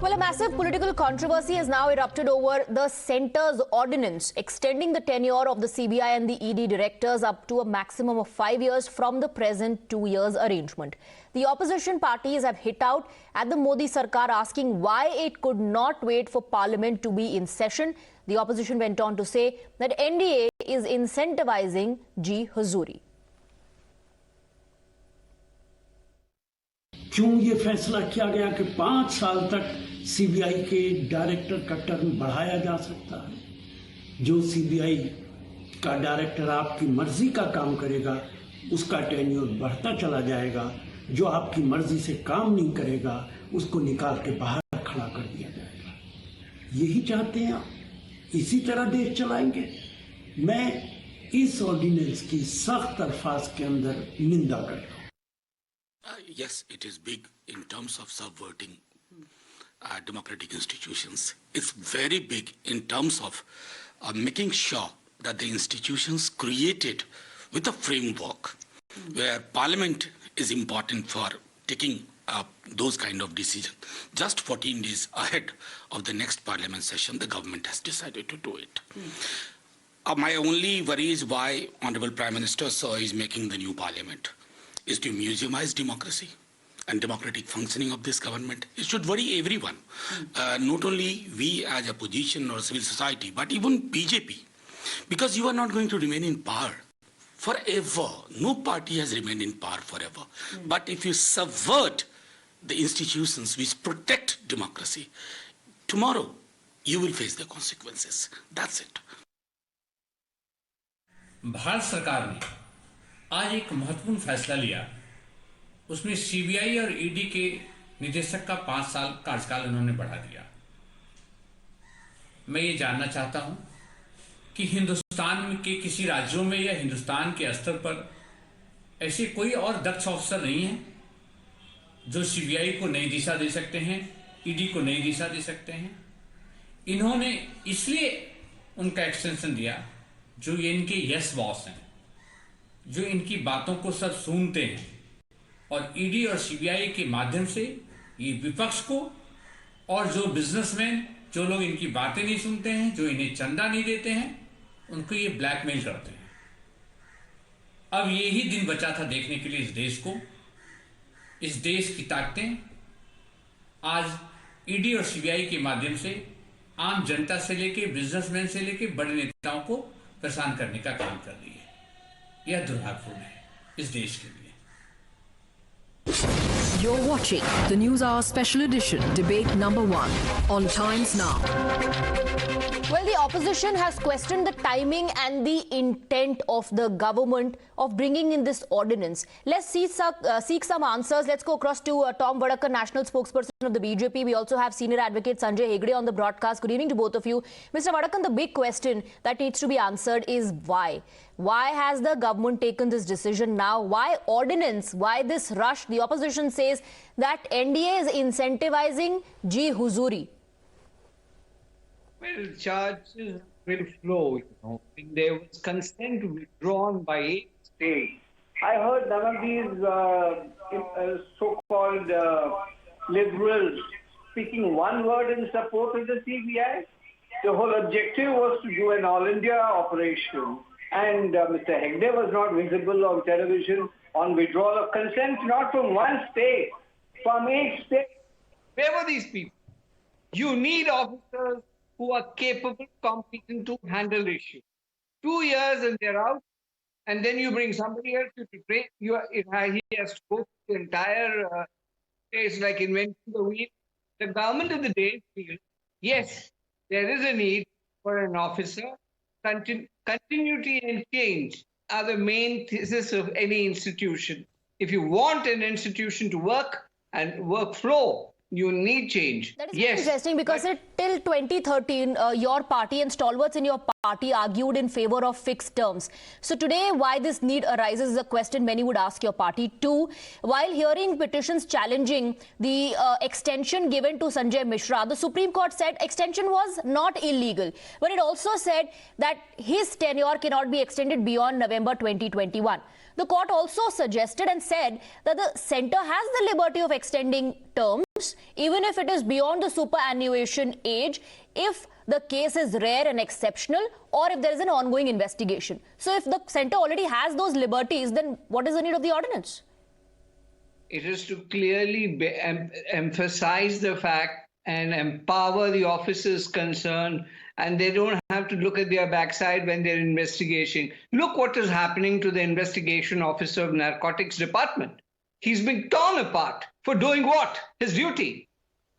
Well, a massive political controversy has now erupted over the centre's ordinance extending the tenure of the CBI and the ED directors up to a maximum of 5 years from the present 2 years arrangement. The opposition parties have hit out at the Modi Sarkar asking why it could not wait for Parliament to be in session. The opposition went on to say that NDA is incentivizing G Huzuri. क्यों ये फैसला किया गया कि 5 साल तक CBI के director का टर्म बढ़ाया जा सकता है? जो सीबीआई का डायरेक्टर आपकी मर्जी का काम करेगा उसका टेन्योर बढ़ता चला जाएगा, जो आपकी मर्जी से काम नहीं करेगा उसको निकाल के बाहर खड़ा कर दिया जाएगा। यही चाहते हैं आप? इसी तरह देश चलाएंगे? मैं इस ऑर्डिनेंस की सख्त अल्फाज के अंदर निंदा करता हूँ। Yes, it is big in terms of subverting democratic institutions. It's very big in terms of making sure that the institutions created with a framework where Parliament is important for taking those kind of decisions. Just 14 days ahead of the next Parliament session, the government has decided to do it. My only worry is why Honorable Prime Minister Sir is making the new Parliament. Is to museumize democracy and democratic functioning of this government. It should worry everyone, not only we as opposition or civil society, but even BJP, because you are not going to remain in power forever. No party has remained in power forever. But if you subvert the institutions which protect democracy, tomorrow you will face the consequences. That's it. Bharat सरकार ने आज एक महत्वपूर्ण फैसला लिया। उसमें CBI और ED के निदेशक का 5 साल कार्यकाल उन्होंने बढ़ा दिया। मैं ये जानना चाहता हूं कि हिंदुस्तान के किसी राज्यों में या हिंदुस्तान के स्तर पर ऐसे कोई और दक्ष ऑफिसर नहीं है जो सीबीआई को नई दिशा दे सकते हैं, ईडी को नई दिशा दे सकते हैं। इन्होंने इसलिए उनका एक्सटेंशन दिया जो ये इनके यस बॉस हैं, जो इनकी बातों को सब सुनते हैं, और ईडी और सीबीआई के माध्यम से ये विपक्ष को और जो बिजनेसमैन, जो लोग इनकी बातें नहीं सुनते हैं, जो इन्हें चंदा नहीं देते हैं, उनको ये ब्लैकमेल करते हैं। अब यही दिन बचा था देखने के लिए इस देश को, इस देश की ताकतें आज ईडी और सीबीआई के माध्यम से आम जनता से लेके बिजनेसमैन से लेके बड़े नेताओं को परेशान करने का काम कर रही है। यह दुर्भाग्यपूर्ण है इस देश के लिए। You're watching the News Hour Special Edition, Debate Number 1 on Times Now. Well, the opposition has questioned the timing and the intent of the government of bringing in this ordinance. Let's seek some answers. Let's go across to Tom Vadakar, national spokesperson of the BJP. We also have senior advocate Sanjay Hegde on the broadcast. Good evening to both of you. Mr. Vadakar, the big question that needs to be answered is why? Why has the government taken this decision now? Why ordinance? Why this rush? The opposition says that NDA is incentivizing G Huzuri. Well, charges will flow, There was consent withdrawn by 8 states. I heard none of these so-called liberals speaking one word in support of the CBI. The whole objective was to do an all-India operation. And Mr. Hegde was not visible on television on withdrawal of consent, not from one state, from 8 states. Where were these people? You need officers who are capable, competent to handle issues. 2 years and they're out, and then you bring somebody else to train. He has to go through the entire case like inventing the wheel. The government of the day feels, yes, there is a need for an officer. Continuity and change are the main thesis of any institution. If you want an institution to work and workflow, you need change. That is interesting because till 2013, your party and stalwarts in your party argued in favor of fixed terms. So today, why this need arises is a question many would ask your party too. While hearing petitions challenging the extension given to Sanjay Mishra, the Supreme Court said extension was not illegal. But it also said that his tenure cannot be extended beyond November 2021. The court also suggested and said that the centre has the liberty of extending terms, even if it is beyond the superannuation age, if the case is rare and exceptional, or if there is an ongoing investigation. So if the centre already has those liberties, then what is the need of the ordinance? It is to clearly emphasize the fact and empower the officers concerned, and they don't have to look at their backside when they're investigating. Look what is happening to the investigation officer of narcotics department. He's been torn apart for doing what? His duty.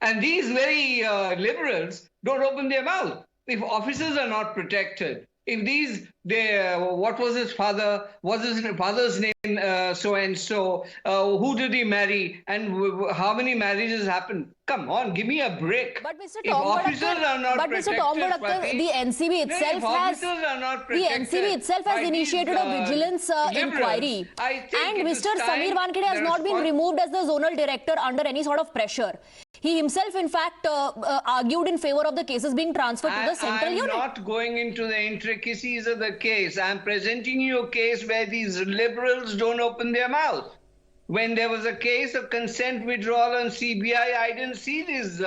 And these very liberals don't open their mouth. If officers are not protected, if these, what was his father? Was his father's name so and so? Who did he marry? And how many marriages happened? Come on, give me a break. But Mr. If Tom officers are not protected, Mr. Tom Badakkar, the NCB itself has initiated a vigilance inquiry, and Mr. Samir Wankhede has not been removed as the zonal director under any sort of pressure. He himself, in fact, argued in favor of the cases being transferred to the central unit. I'm not going into the intricacies of the case. I'm presenting you a case where these liberals don't open their mouth. When there was a case of consent withdrawal on CBI, I didn't see these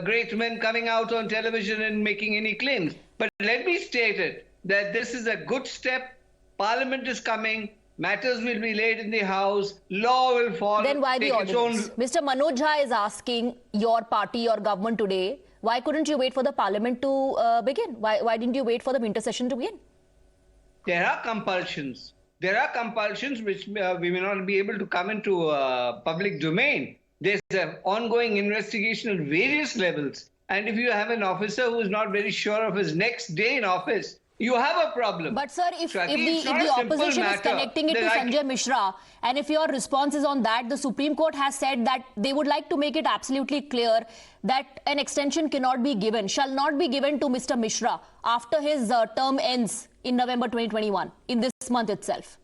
great men coming out on television and making any claims. But let me state it, that this is a good step. Parliament is coming. Matters will be laid in the House. Law will fall. Then why the ordinance? Mr. Manoj Jha is asking your party, your government today, why couldn't you wait for the Parliament to begin? Why didn't you wait for the winter session to begin? There are compulsions. There are compulsions which we may not be able to come into public domain. There's an ongoing investigation at various levels. And if you have an officer who is not very sure of his next day in office, you have a problem. But sir, if the opposition is connecting it to Sanjay Mishra, and if your response is on that, the Supreme Court has said that they would like to make it absolutely clear that an extension cannot be given, shall not be given to Mr. Mishra after his term ends in November 2021, in this month itself.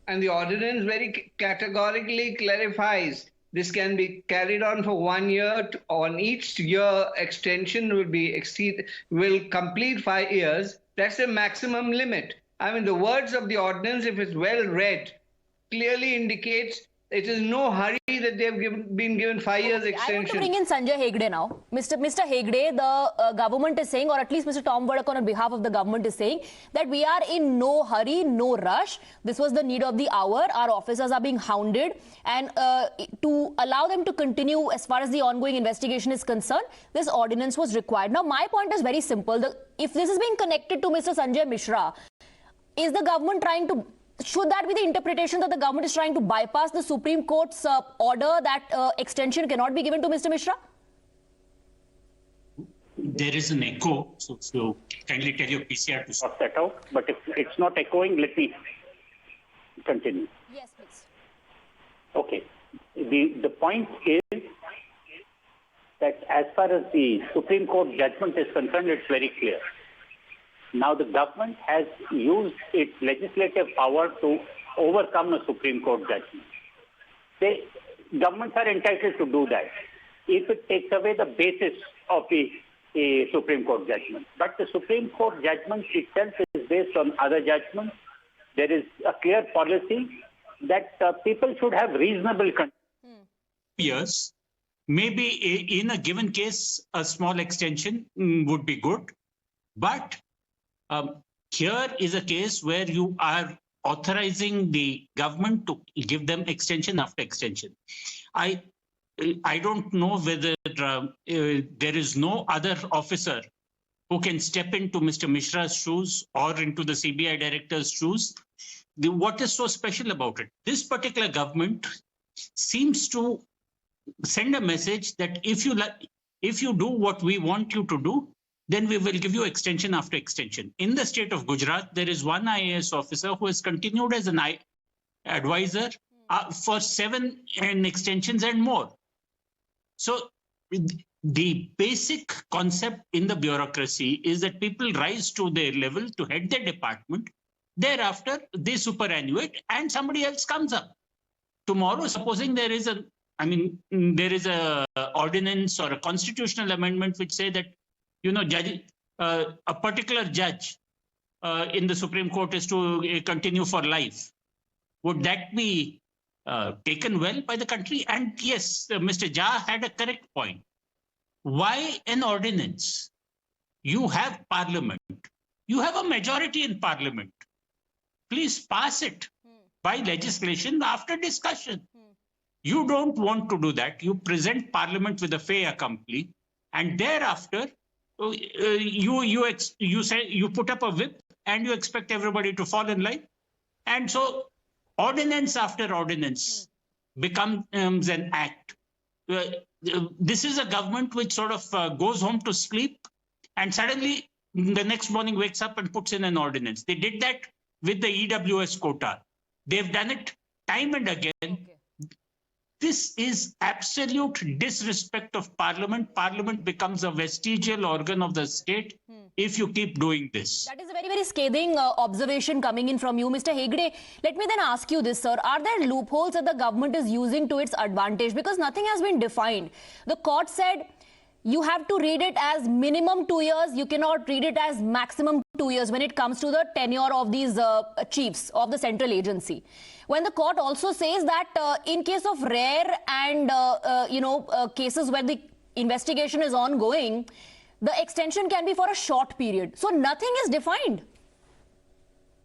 And the ordinance very categorically clarifies this can be carried on for 1 year. On each year, extension will complete 5 years. That's the maximum limit. I mean, the words of the ordinance, if it's well read, clearly indicates it is no hurry that they have been given 5 years extension. I want to bring in Sanjay Hegde now. Mr. Hegde, the government is saying, or at least Mr. Tom Badakkar on behalf of the government is saying, that we are in no hurry, no rush. This was the need of the hour. Our officers are being hounded. And to allow them to continue as far as the ongoing investigation is concerned, this ordinance was required. Now, my point is very simple. If this is being connected to Mr. Sanjay Mishra, is the government trying to... Should that be the interpretation that the government is trying to bypass the Supreme Court's order that extension cannot be given to Mr. Mishra? There is an echo, so kindly tell your PCR to sort that out. But if it's not echoing, let me continue. Yes, please. Okay. The point is that as far as the Supreme Court judgment is concerned, it's very clear. Now the government has used its legislative power to overcome a Supreme Court judgment. Governments are entitled to do that if it takes away the basis of the Supreme Court judgment. But the Supreme Court judgment itself is based on other judgments. There is a clear policy that people should have reasonable control. Years, maybe in a given case, a small extension would be good. But here is a case where you are authorizing the government to give them extension after extension. I don't know whether there is no other officer who can step into Mr. Mishra's shoes or into the CBI director's shoes. What is so special about it? This particular government seems to send a message that if you do what we want you to do, then we will give you extension after extension. In the state of Gujarat, there is one IAS officer who has continued as an advisor for 7 extensions and more. So the basic concept in the bureaucracy is that people rise to their level to head their department. Thereafter, they superannuate and somebody else comes up. Tomorrow, supposing there is a ordinance or a constitutional amendment which say that, a particular judge in the Supreme Court is to continue for life. Would that be taken well by the country? And yes, Mr. Jha had a correct point. Why an ordinance? You have parliament. You have a majority in parliament. Please pass it by legislation after discussion. You don't want to do that. You present parliament with a fait accompli, and thereafter you say you put up a whip and you expect everybody to fall in line. And so ordinance after ordinance becomes an act. This is a government which sort of goes home to sleep and suddenly the next morning wakes up and puts in an ordinance. They did that with the EWS quota. They've done it time and again. Okay. This is absolute disrespect of Parliament. Parliament becomes a vestigial organ of the state if you keep doing this. That is a very, very scathing observation coming in from you, Mr. Hegde. Let me then ask you this, sir. Are there loopholes that the government is using to its advantage? Because nothing has been defined. The court said you have to read it as minimum 2 years. You cannot read it as maximum 2 years when it comes to the tenure of these chiefs of the central agency. When the court also says that in case of rare and cases where the investigation is ongoing, the extension can be for a short period. So nothing is defined.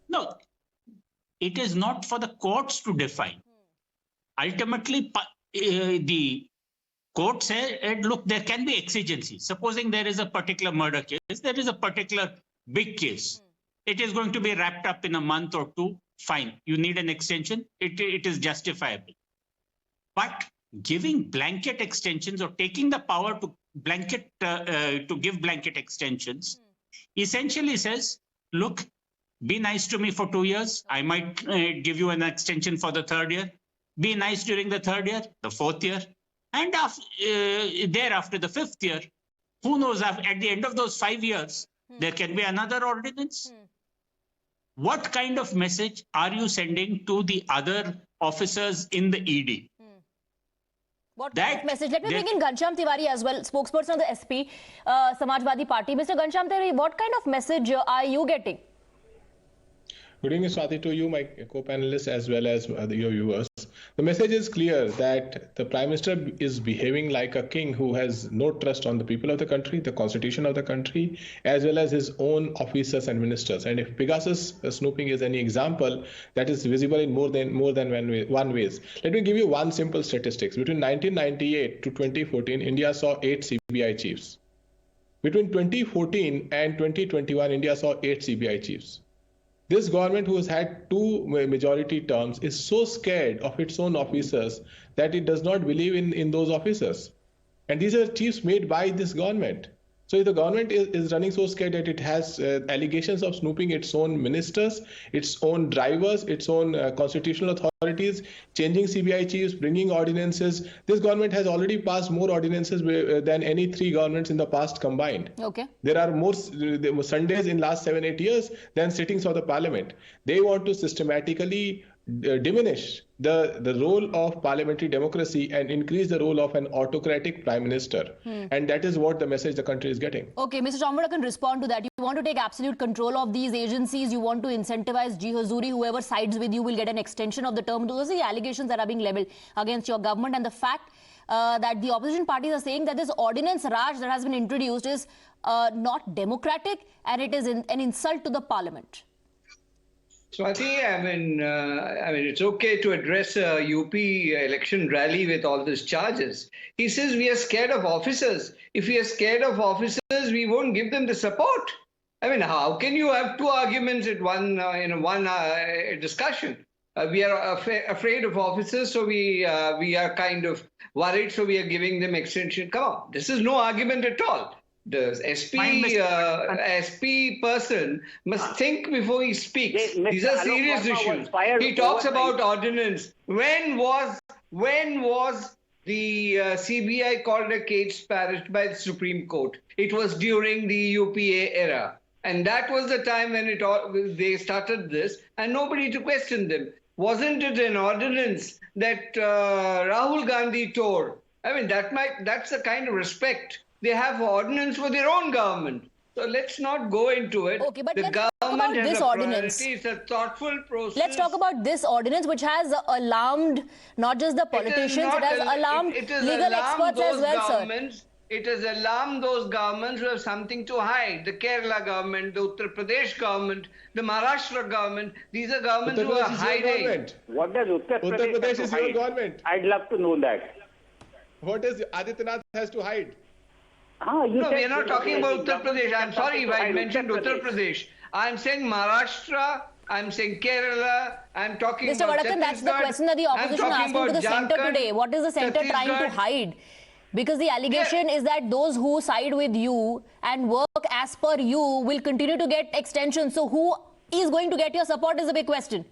No, it is not for the courts to define. Ultimately, the court said, look, there can be exigencies. Supposing there is a particular murder case, there is a particular big case. It is going to be wrapped up in a month or two. Fine, you need an extension. It is justifiable. But giving blanket extensions or taking the power to give blanket extensions essentially says, look, be nice to me for 2 years. I might give you an extension for the 3rd year. Be nice during the 3rd year, the 4th year. And thereafter, the 5th year, who knows, at the end of those 5 years, there can be another ordinance. What kind of message are you sending to the other officers in the ED? What kind of message? Let me bring in Ghanshyam Tiwari as well, spokesperson of the SP, Samajwadi Party. Mr. Ghanshyam Tiwari, what kind of message are you getting? Good evening, Swati, to you, my co-panelists, as well as your viewers. The message is clear that the Prime Minister is behaving like a king who has no trust on the people of the country, the constitution of the country, as well as his own officers and ministers. And if Pegasus snooping is any example, that is visible in more than one ways. Let me give you one simple statistics. Between 1998 to 2014, India saw 8 CBI chiefs. Between 2014 and 2021, India saw 8 CBI chiefs. This government, who has had 2 majority terms, is so scared of its own officers that it does not believe in those officers. And these are chiefs made by this government. So if the government is running so scared that it has allegations of snooping its own ministers, its own drivers, its own constitutional authorities, changing CBI chiefs, bringing ordinances, this government has already passed more ordinances than any 3 governments in the past combined. Okay. There are more Sundays in last 7-8 years than sittings of the parliament. They want to systematically diminish the role of parliamentary democracy and increase the role of an autocratic prime minister. And that is what the message the country is getting. Okay, Mr. Chamwada can respond to that. You want to take absolute control of these agencies. You want to incentivize Ji Hazuri. Whoever sides with you will get an extension of the term. Those are the allegations that are being leveled against your government. And the fact that the opposition parties are saying that this ordinance Raj that has been introduced is not democratic and it is an insult to the parliament. Swati, I mean, it's okay to address a UP election rally with all these charges. He says we are scared of officers. If we are scared of officers, we won't give them the support. I mean, how can you have 2 arguments at one discussion? We are afraid of officers, so we are kind of worried, so we are giving them extension. Come on, this is no argument at all. The SP person must think before he speaks. These are serious issues. He talks about ordinance. When was the CBI called a caged parrot by the Supreme Court? It was during the UPA era. And that was the time when they started this, and nobody to question them. Wasn't it an ordinance that Rahul Gandhi tore? I mean, that's the kind of respect they have for ordinance for their own government. So let's not go into it. Okay, but the let's talk about government has this a ordinance. priority. It's a thoughtful process. Let's talk about this ordinance, which has alarmed not just the politicians, it has alarmed legal experts as well, sir. It has alarmed those governments who have something to hide. The Kerala government, the Uttar Pradesh government, the Maharashtra government. These are governments who are hiding. What does Uttar Pradesh have to is your hide? government. I'd love to know that. What does Adityanath has to hide? No, we are not talking about Uttar Pradesh. I'm sorry if I mentioned Uttar Pradesh. I'm saying Maharashtra, I'm saying Kerala, I'm talking Mr. about Vadakan, that's the Chhattisgarh, question that the I'm opposition talking asking to about the centre Jharkhand, today. What is the centre trying to Chhattisgarh. hide? Because the allegation is that those who side with you and work as per you will continue to get extensions. So who is going to get your support is a big question.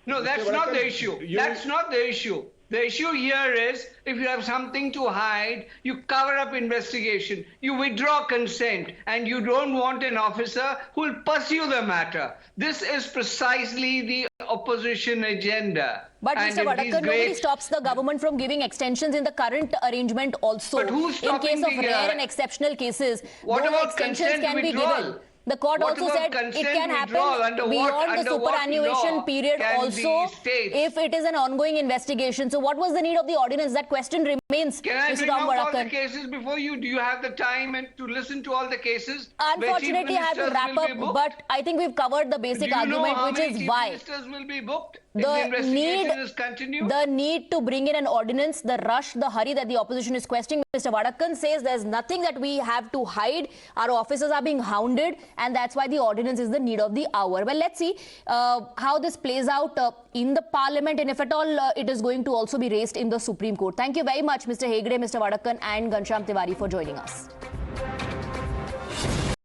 No, that's not the issue. That's not the issue. The issue here is if you have something to hide, you cover up investigation, you withdraw consent, and you don't want an officer who will pursue the matter. This is precisely the opposition agenda. But And Mr. it is Vadakan, nobody great. stops the government from giving extensions in the current arrangement also. But who's in case stopping of the, rare and exceptional cases, what those about extensions consent can be withdrawal? given. The court What also about said it consent can happen withdrawal? Under beyond the what superannuation law period can also the states- if it is an ongoing investigation. So what was the need of the ordinance? That question remains, Can I Mr. bring Ram out all the Vadakan. cases before you? Do you have the time and to listen to all the cases? where chief Unfortunately, I have to ministers wrap will be up, booked? but I think we've covered the Do basic you know argument, how which many is chief why ministers will be booked if the the investigation need, is continued? the need to bring in an ordinance, the rush, the hurry that the opposition is questioning. Mr. Vadakan says there's nothing that we have to hide. Our officers are being hounded, and that's why the ordinance is the need of the hour. Well, let's see how this plays out in the parliament, and if at all it is going to also be raised in the Supreme Court. Thank you very much, Mr. Hegde, Mr. Vadakan, and Ghanshyam Tiwari for joining us.